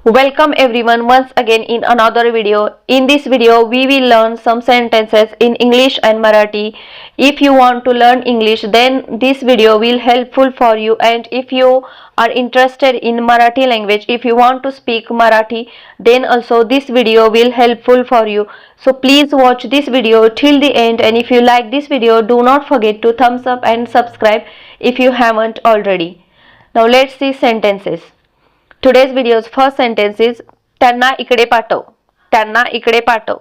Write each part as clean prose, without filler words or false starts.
Welcome everyone once again in another video. In this video we will learn some sentences in English and Marathi. If you want to learn English then this video will helpful for you, and if you are interested in Marathi language, if you want to speak Marathi, then also this video will helpful for you. So please watch this video till the end, and if you like this video do not forget to thumbs up and subscribe if you haven't already. Now let's see sentences. Today's video's first sentence is त्यांना इकडे पाठव. त्यांना इकडे पाठव.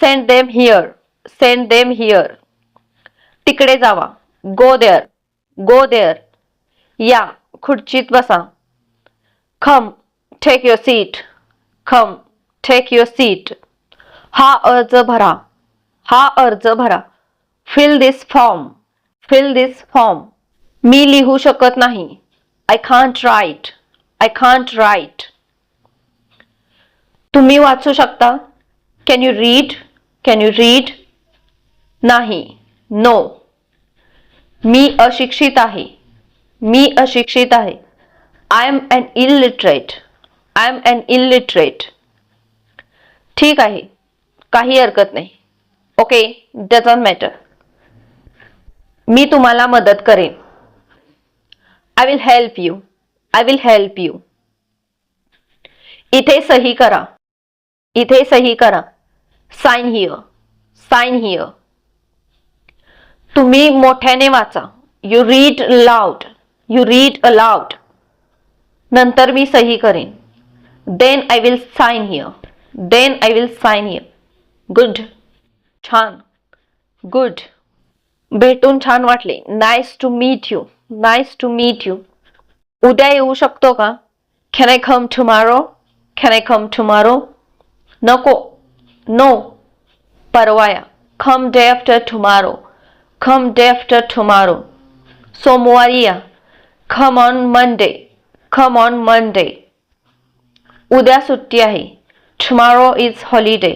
Send them here. Send them here. तिकडे जावा. Go there. Go there. या खुर्चीत बसा. Come, take your seat. Come, take your seat. हा अर्ज भरा. हा अर्ज भरा. Fill this form. Fill this form. मी लिहू शकत नाही. I can't write. I can't write. तुम्ही वाचू शकता? Can you read? Can you read? नाही. No. मी अशिक्षित आहे. मी अशिक्षित आहे. I am an illiterate. I am an illiterate. ठीक आहे. काही हरकत नाही. Okay, doesn't matter. मी तुम्हाला मदत करेन. I will help you. I will help you. इथे सही करा. इथे सही करा. Sign here. Sign here. तुम्ही मोठ्याने वाचा. You read loud. You read aloud. नंतर मी सही करेन. Then I will sign here. Then I will sign here. Good. छान. Good. भेटून छान वाटले. Nice to meet you. Nice to meet you. उद्या येऊ शकतो का? Can I come tomorrow? Can I come tomorrow? नको. No. परवा या. Come day after tomorrow. Come day after tomorrow. सोमवारी या. Come on Monday. Come on Monday. उद्या सुट्टी आहे. Tomorrow is holiday.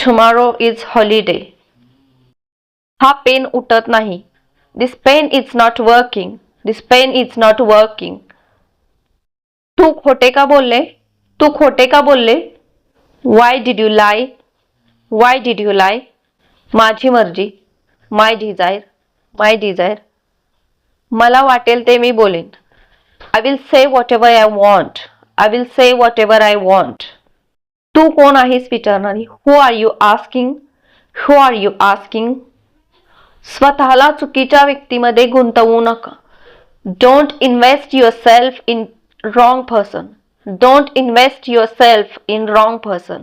Tomorrow is holiday. हा पेन उठत नाही. This pen is not working. This pen is not working. तू खोटे का बोलले? तू खोटे का बोलले? Why did you lie? Why did you lie? माझी मर्जी. My desire. My desire. मला वाटेल ते मी बोलेन. I will say whatever I want. I will say whatever I want. तू कोण आहेस विचारणारी? Who are you asking? Who are you asking? स्वतःला चुकीच्या व्यक्तीमध्ये गुंतवू नका. Don't invest yourself in wrong person. Don't invest yourself in wrong person.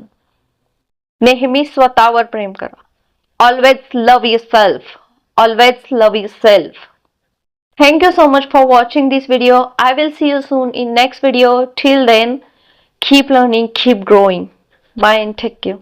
नेहमी स्वतःवर प्रेम करा. Always love yourself. Always love yourself. Thank you so much for watching this video. I will see you soon in next video. Till then, keep learning, keep growing. Bye and take care.